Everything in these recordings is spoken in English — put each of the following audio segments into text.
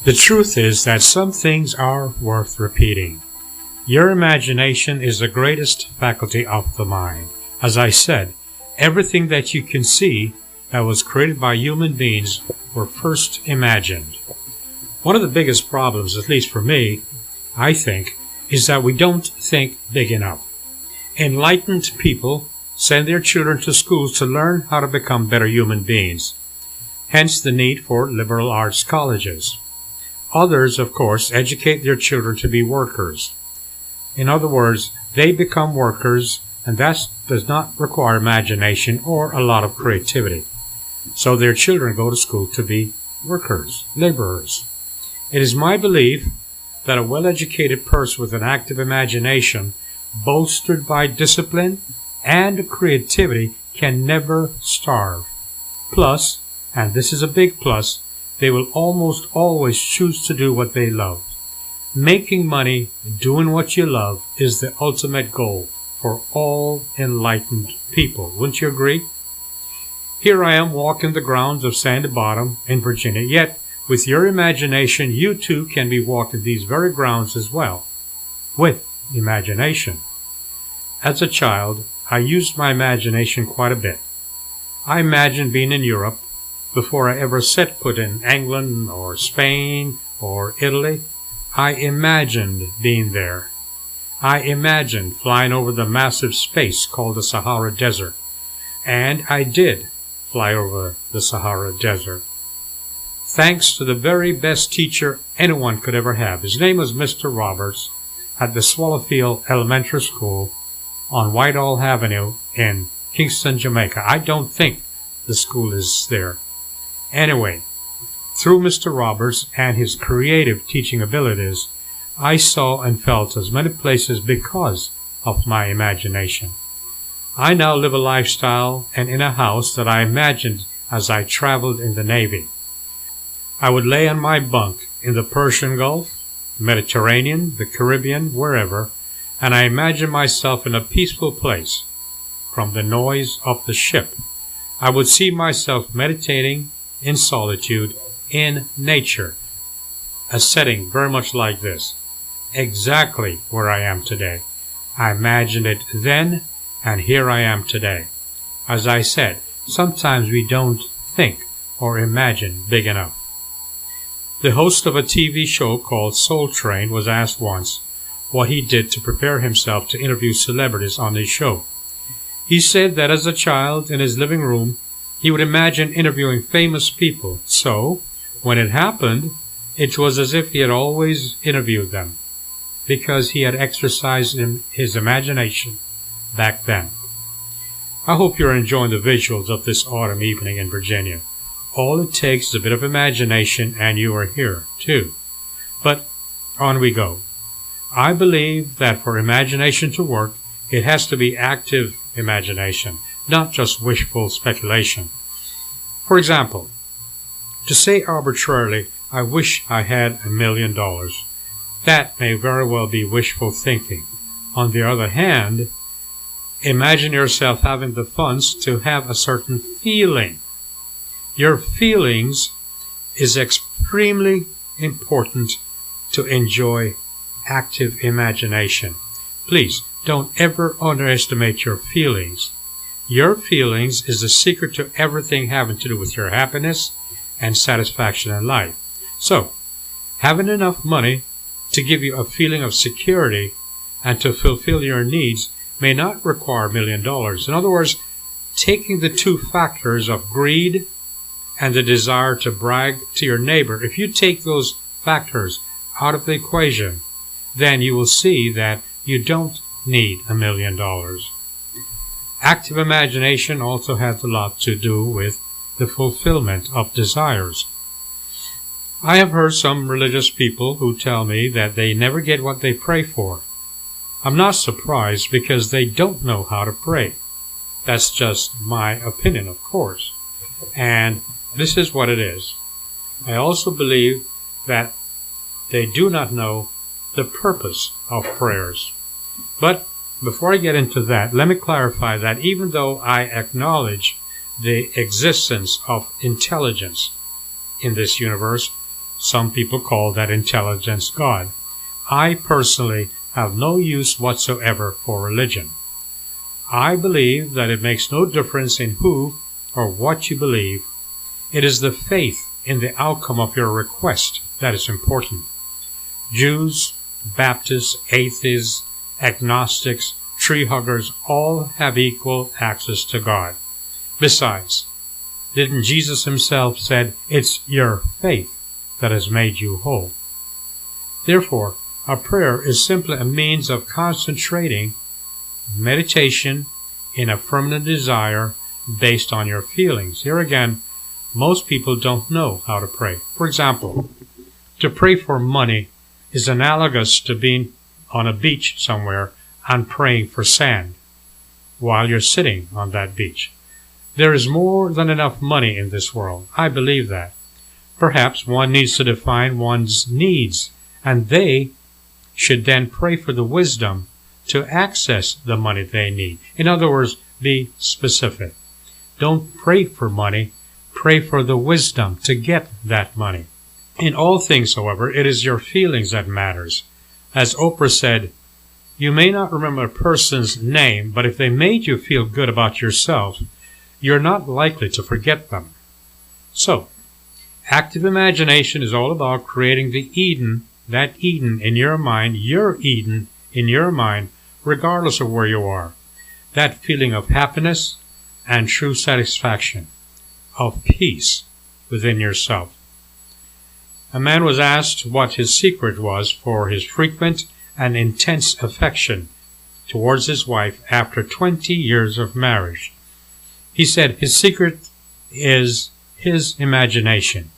The truth is that some things are worth repeating. Your imagination is the greatest faculty of the mind. As I said, everything that you can see that was created by human beings were first imagined. One of the biggest problems, at least for me, I think, is that we don't think big enough. Enlightened people send their children to schools to learn how to become better human beings, hence the need for liberal arts colleges. Others, of course, educate their children to be workers. In other words, they become workers, and that does not require imagination or a lot of creativity. So their children go to school to be workers, laborers. It is my belief that a well-educated person with an active imagination, bolstered by discipline and creativity, can never starve. Plus, and this is a big plus, they will almost always choose to do what they love. Making money, doing what you love, is the ultimate goal for all enlightened people. Wouldn't you agree? Here I am walking the grounds of Sandy Bottom in Virginia, yet with your imagination you too can be walking these very grounds as well, with imagination. As a child, I used my imagination quite a bit. I imagined being in Europe before I ever set foot in England or Spain or Italy. I imagined being there. I imagined flying over the massive space called the Sahara Desert. And I did fly over the Sahara Desert. Thanks to the very best teacher anyone could ever have. His name was Mr. Roberts at the Swallowfield Elementary School on Whitehall Avenue in Kingston, Jamaica. I don't think the school is there. Anyway, through Mr. Roberts and his creative teaching abilities, I saw and felt as many places because of my imagination. I now live a lifestyle and in a house that I imagined as I traveled in the Navy. I would lay on my bunk in the Persian Gulf, Mediterranean, the Caribbean, wherever, and I imagined myself in a peaceful place. From the noise of the ship, I would see myself meditating in solitude, in nature, a setting very much like this, exactly where I am today. I imagined it then, and here I am today. As I said, sometimes we don't think or imagine big enough. The host of a TV show called Soul Train was asked once what he did to prepare himself to interview celebrities on his show. He said that as a child in his living room, he would imagine interviewing famous people. So, when it happened, it was as if he had always interviewed them, because he had exercised his imagination back then. I hope you're enjoying the visuals of this autumn evening in Virginia. All it takes is a bit of imagination and you are here, too. But on we go. I believe that for imagination to work, it has to be active imagination, not just wishful speculation. For example, to say arbitrarily, I wish I had $1 million. That may very well be wishful thinking. On the other hand, imagine yourself having the funds to have a certain feeling. Your feelings is extremely important to enjoy active imagination. Please don't ever underestimate your feelings. Your feelings is the secret to everything having to do with your happiness and satisfaction in life. So, having enough money to give you a feeling of security and to fulfill your needs may not require $1 million. In other words, taking the two factors of greed and the desire to brag to your neighbor, if you take those factors out of the equation, then you will see that you don't need $1 million. Active imagination also has a lot to do with the fulfillment of desires. I have heard some religious people who tell me that they never get what they pray for. I'm not surprised because they don't know how to pray. That's just my opinion, of course. And this is what it is. I also believe that they do not know the purpose of prayers. But before I get into that, let me clarify that even though I acknowledge the existence of intelligence in this universe, Some people call that intelligence God. I personally have no use whatsoever for religion. I believe that it makes no difference in who or what you believe. It is the faith in the outcome of your request that is important. Jews, Baptists, atheists, agnostics, tree huggers all have equal access to God. Besides, didn't Jesus himself said, "It's your faith that has made you whole"? Therefore, a prayer is simply a means of concentrating meditation in a permanent desire based on your feelings. Here again, most people don't know how to pray. For example, to pray for money is analogous to being on a beach somewhere and praying for sand while you're sitting on that beach. There is more than enough money in this world. I believe that. Perhaps one needs to define one's needs, and they should then pray for the wisdom to access the money they need. In other words, be specific. Don't pray for money, pray for the wisdom to get that money. In all things, however, it is your feelings that matters. As Oprah said, you may not remember a person's name, but if they made you feel good about yourself, you're not likely to forget them. So, active imagination is all about creating the Eden, that Eden in your mind, your Eden in your mind, regardless of where you are. That feeling of happiness and true satisfaction, of peace within yourself. A man was asked what his secret was for his frequent and intense affection towards his wife after 20 years of marriage. He said his secret is his imagination.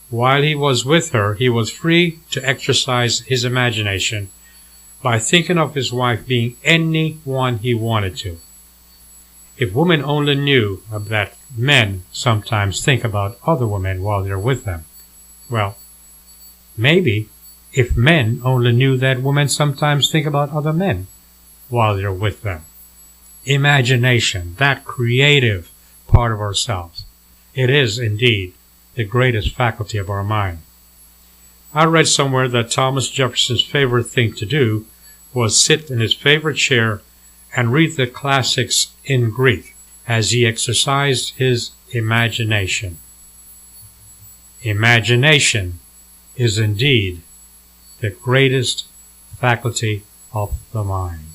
While he was with her, he was free to exercise his imagination by thinking of his wife being anyone he wanted to. If women only knew that men sometimes think about other women while they're with them. Well, maybe if men only knew that women sometimes think about other men while they're with them. Imagination, that creative part of ourselves. It is indeed the greatest faculty of our mind. I read somewhere that Thomas Jefferson's favorite thing to do was sit in his favorite chair and read the classics in Greek as he exercised his imagination. Imagination is indeed the greatest faculty of the mind.